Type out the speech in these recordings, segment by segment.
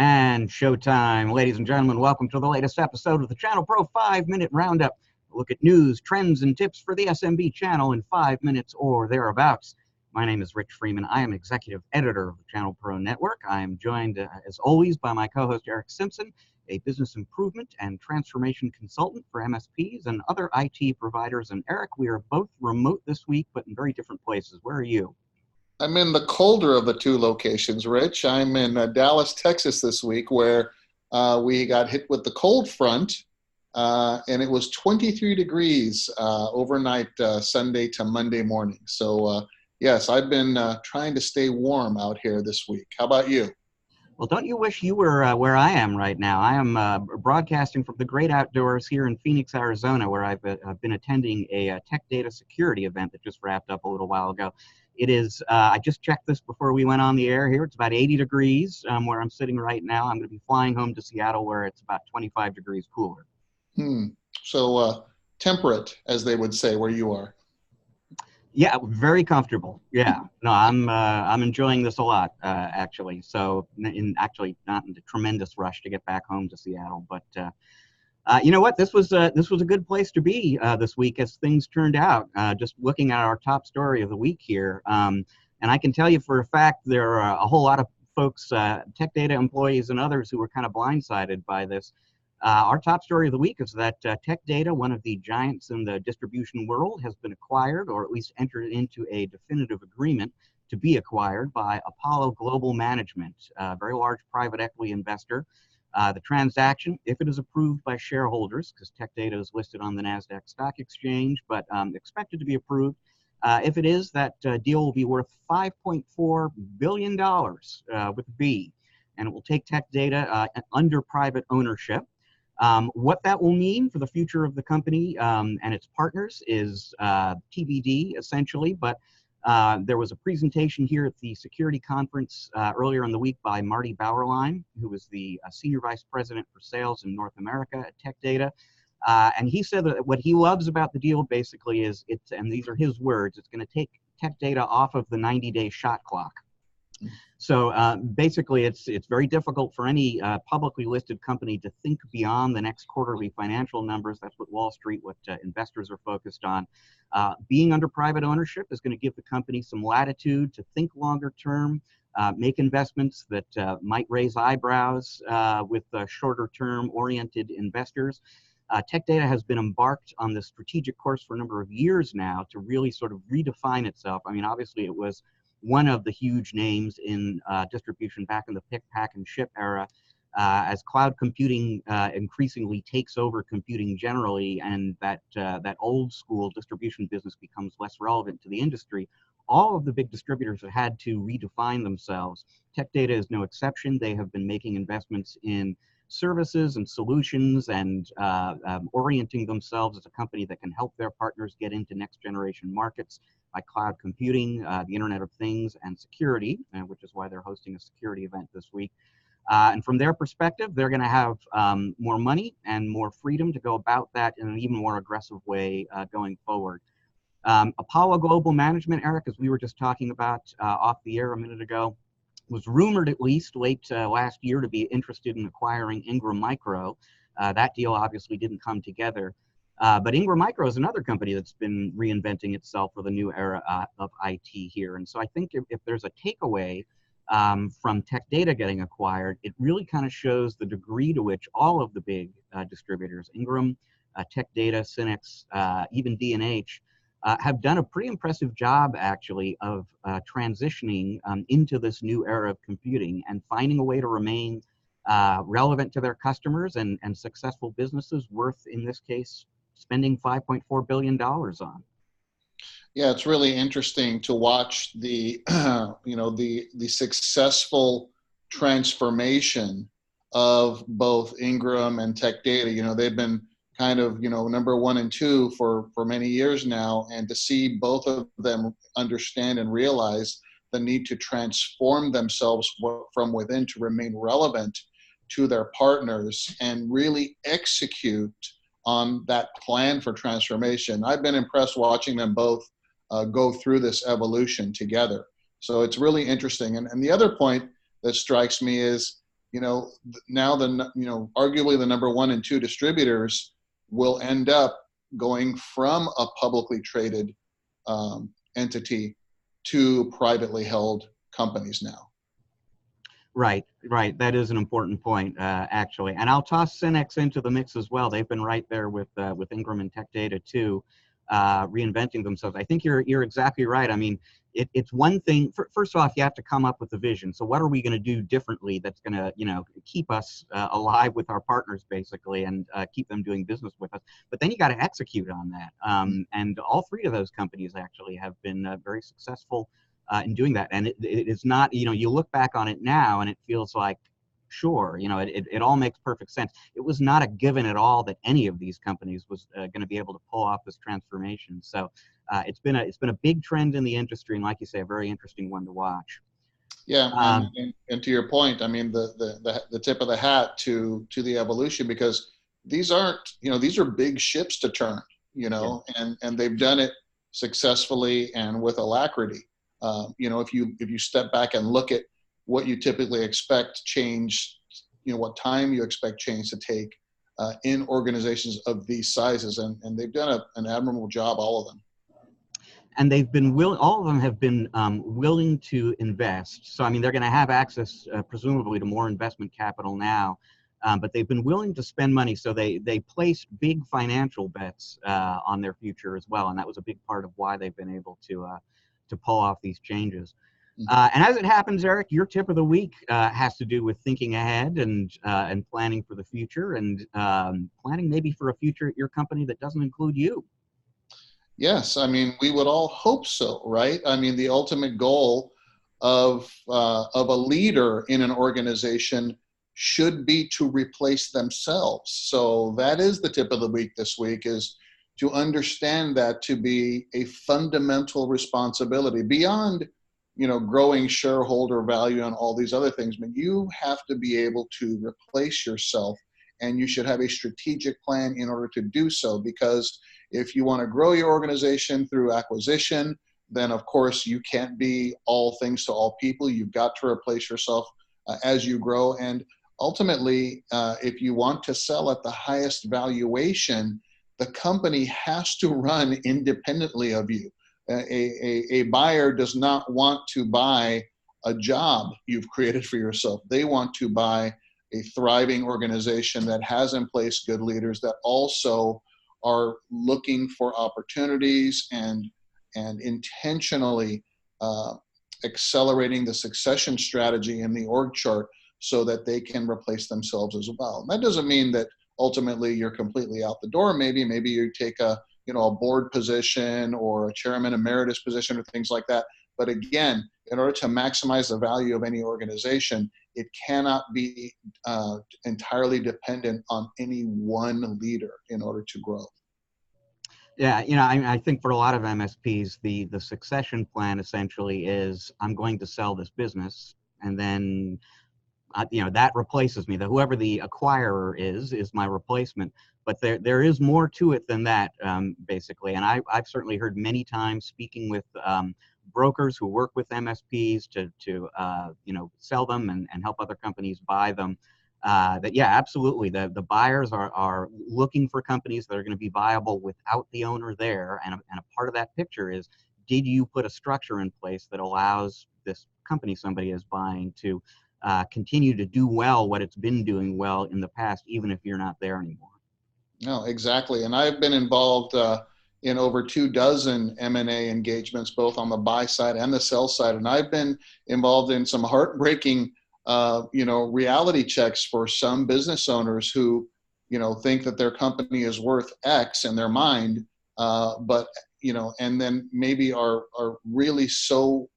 And showtime. Ladies and gentlemen, welcome to the latest episode of the ChannelPro 5-Minute Roundup. A look at news, trends, and tips for the SMB channel in 5 minutes or thereabouts. My name is Rich Freeman. I am executive editor of the ChannelPro Network. I am joined, as always, by my co-host Eric Simpson, a business improvement and transformation consultant for MSPs and other IT providers. And Eric, we are both remote this week, but in very different places. Where are you? I'm in the colder of the two locations, Rich. I'm in Dallas, Texas this week, where we got hit with the cold front, and it was 23 degrees overnight Sunday to Monday morning. So, yes, I've been trying to stay warm out here this week. How about you? Well, don't you wish you were where I am right now? I am broadcasting from the great outdoors here in Phoenix, Arizona, where I've been attending a tech data security event that just wrapped up a little while ago. It is, I just checked this before we went on the air here. It's about 80 degrees where I'm sitting right now. I'm going to be flying home to Seattle where it's about 25 degrees cooler. So temperate, as they would say, where you are. Yeah, very comfortable. Yeah, no, I'm enjoying this a lot, actually. So, actually not in a tremendous rush to get back home to Seattle, but you know what? This was a good place to be this week as things turned out. Just looking at our top story of the week here, and I can tell you for a fact there are a whole lot of folks, tech data employees and others, who were kind of blindsided by this. Our top story of the week is that Tech Data, one of the giants in the distribution world, has been acquired, or at least entered into a definitive agreement to be acquired by Apollo Global Management, a very large private equity investor. The transaction, if it is approved by shareholders, because Tech Data is listed on the NASDAQ Stock Exchange, but expected to be approved, if it is, that deal will be worth $5.4 billion with a B, and it will take Tech Data under private ownership. What that will mean for the future of the company and its partners is TBD, essentially, but there was a presentation here at the security conference earlier in the week by Marty Bauerlein, who was the Senior Vice President for Sales in North America at Tech Data. And he said that what he loves about the deal basically is, and these are his words, it's going to take Tech Data off of the 90-day shot clock. So basically, it's very difficult for any publicly listed company to think beyond the next quarterly financial numbers. That's what Wall Street, what investors are focused on. Being under private ownership is going to give the company some latitude to think longer term, make investments that might raise eyebrows with shorter term oriented investors. Tech Data has been embarked on this strategic course for a number of years now to really sort of redefine itself. I mean, obviously it was one of the huge names in distribution back in the pick, pack, and ship era. As cloud computing increasingly takes over computing generally, and that old school distribution business becomes less relevant to the industry, all of the big distributors have had to redefine themselves. Tech Data is no exception. They have been making investments in services and solutions and orienting themselves as a company that can help their partners get into next generation markets like cloud computing, the Internet of Things, and security, which is why they're hosting a security event this week. And from their perspective, they're going to have more money and more freedom to go about that in an even more aggressive way going forward. Apollo Global Management, Eric, as we were just talking about off the air a minute ago, was rumored at least late last year to be interested in acquiring Ingram Micro. That deal obviously didn't come together. But Ingram Micro is another company that's been reinventing itself for the new era of IT here. And so I think if there's a takeaway from Tech Data getting acquired, it really kind of shows the degree to which all of the big distributors, Ingram, Tech Data, Synnex, even D&H, have done a pretty impressive job, actually, of transitioning into this new era of computing and finding a way to remain relevant to their customers and successful businesses worth, in this case, spending $5.4 billion on. Yeah, it's really interesting to watch the, the successful transformation of both Ingram and Tech Data. They've been kind of, number 1 and 2 for many years now, and to see both of them understand and realize the need to transform themselves from within to remain relevant to their partners and really execute on that plan for transformation. I've been impressed watching them both go through this evolution together. So it's really interesting. And the other point that strikes me is now arguably the number 1 and 2 distributors will end up going from a publicly traded entity to privately held companies now. Right, right. That is an important point, actually. And I'll toss Synex into the mix as well. They've been right there with Ingram and Tech Data too, reinventing themselves. I think you're exactly right. I mean, it's one thing. First off, you have to come up with a vision. So what are we going to do differently that's going to, keep us alive with our partners, basically, and keep them doing business with us? But then you got to execute on that. And all 3 of those companies actually have been very successful in doing that. And it is not, you look back on it now and it feels like, sure, it all makes perfect sense. It was not a given at all that any of these companies was going to be able to pull off this transformation. So it's been a big trend in the industry, and like you say, a very interesting one to watch. Yeah, and to your point, I mean, the tip of the hat to the evolution, because these aren't, these are big ships to turn, Yeah. and they've done it successfully and with alacrity. If you step back and look at what you typically expect change, what time you expect change to take in organizations of these sizes, and they've done an admirable job, all of them. And they've been all of them have been willing to invest. So, I mean, they're going to have access, presumably, to more investment capital now, but they've been willing to spend money. So they placed big financial bets on their future as well, and that was a big part of why they've been able to pull off these changes. And as it happens, Eric, your tip of the week has to do with thinking ahead and planning for the future, and planning maybe for a future at your company that doesn't include you. Yes, I mean, we would all hope so, right? I mean, the ultimate goal of a leader in an organization should be to replace themselves. So that is the tip of the week this week, is to understand that to be a fundamental responsibility beyond, growing shareholder value and all these other things. But you have to be able to replace yourself, and you should have a strategic plan in order to do so, because if you want to grow your organization through acquisition, then of course you can't be all things to all people. You've got to replace yourself as you grow. And ultimately, if you want to sell at the highest valuation, the company has to run independently of you. A buyer does not want to buy a job you've created for yourself. They want to buy a thriving organization that has in place good leaders that also are looking for opportunities and intentionally accelerating the succession strategy in the org chart so that they can replace themselves as well. And that doesn't mean that ultimately you're completely out the door. Maybe you take a board position or a chairman emeritus position or things like that. But again, in order to maximize the value of any organization, it cannot be entirely dependent on any one leader in order to grow. Yeah, I think for a lot of MSPs, the succession plan essentially is, I'm going to sell this business, and then that replaces me. That whoever the acquirer is my replacement. But there is more to it than that, basically. And I've certainly heard many times, speaking with brokers who work with MSPs to sell them and help other companies buy them, that yeah, absolutely, the buyers are looking for companies that are going to be viable without the owner there. And a part of that picture is, did you put a structure in place that allows this company somebody is buying to continue to do well what it's been doing well in the past, even if you're not there anymore? No, exactly. And I've been involved in over 24 M&A engagements, both on the buy side and the sell side. And I've been involved in some heartbreaking, reality checks for some business owners who, think that their company is worth X in their mind, but and then maybe are really so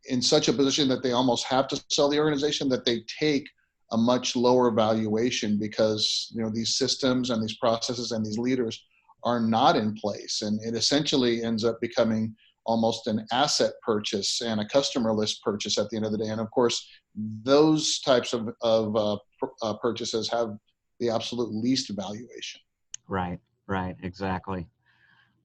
in such a position that they almost have to sell the organization, that they take a much lower valuation because these systems and these processes and these leaders are not in place, and it essentially ends up becoming almost an asset purchase and a customer list purchase at the end of the day. And of course, those types of purchases have the absolute least valuation. Right, exactly.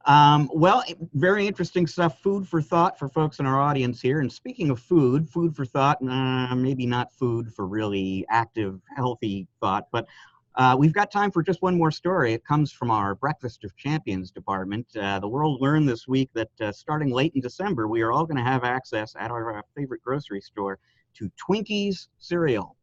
Well, very interesting stuff. Food for thought for folks in our audience here. And speaking of food, food for thought, maybe not food for really active, healthy thought, but we've got time for just one more story. It comes from our Breakfast of Champions department. The world learned this week that starting late in December, we are all going to have access at our favorite grocery store to Twinkies cereal.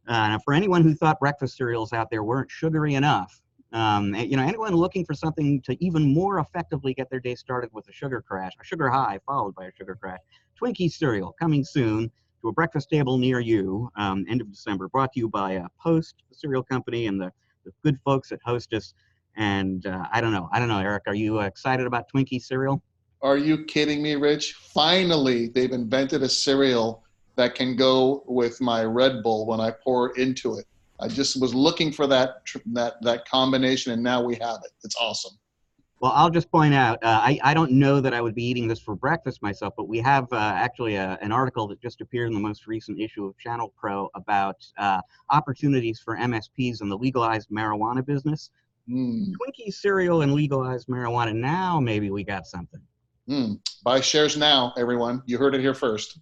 Now, for anyone who thought breakfast cereals out there weren't sugary enough, anyone looking for something to even more effectively get their day started with a sugar crash, a sugar high followed by a sugar crash, Twinkie cereal coming soon to a breakfast table near you, end of December, brought to you by Post, the cereal company, and the good folks at Hostess. And I don't know, Eric, are you excited about Twinkie cereal? Are you kidding me, Rich? Finally, they've invented a cereal that can go with my Red Bull when I pour into it. I just was looking for that combination, and now we have it. It's awesome. Well, I'll just point out, I don't know that I would be eating this for breakfast myself, but we have actually an article that just appeared in the most recent issue of ChannelPro about opportunities for MSPs in the legalized marijuana business. Twinkie cereal and legalized marijuana. Now maybe we got something. Buy shares now, everyone. You heard it here first.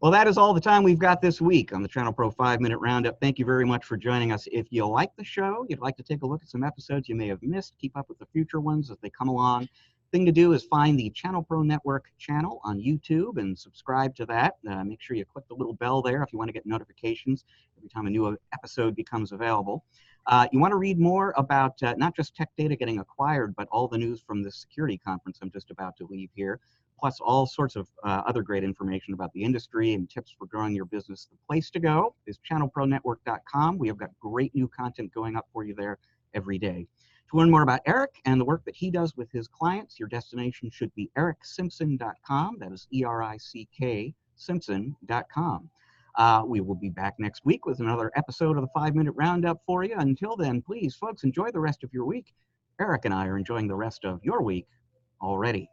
Well, that is all the time we've got this week on the ChannelPro 5-Minute Roundup. Thank you very much for joining us. If you like the show, you'd like to take a look at some episodes you may have missed, keep up with the future ones as they come along. Thing to do is find the ChannelPro Network channel on YouTube and subscribe to that. Make sure you click the little bell there if you want to get notifications every time a new episode becomes available. You want to read more about not just Tech Data getting acquired, but all the news from the security conference I'm just about to leave here, plus all sorts of other great information about the industry and tips for growing your business. The place to go is channelpronetwork.com. We have got great new content going up for you there every day. To learn more about Eric and the work that he does with his clients, your destination should be ericksimpson.com. That is ERICK Simpson.com. We will be back next week with another episode of the 5-Minute Roundup for you. Until then, please, folks, enjoy the rest of your week. Eric and I are enjoying the rest of your week already.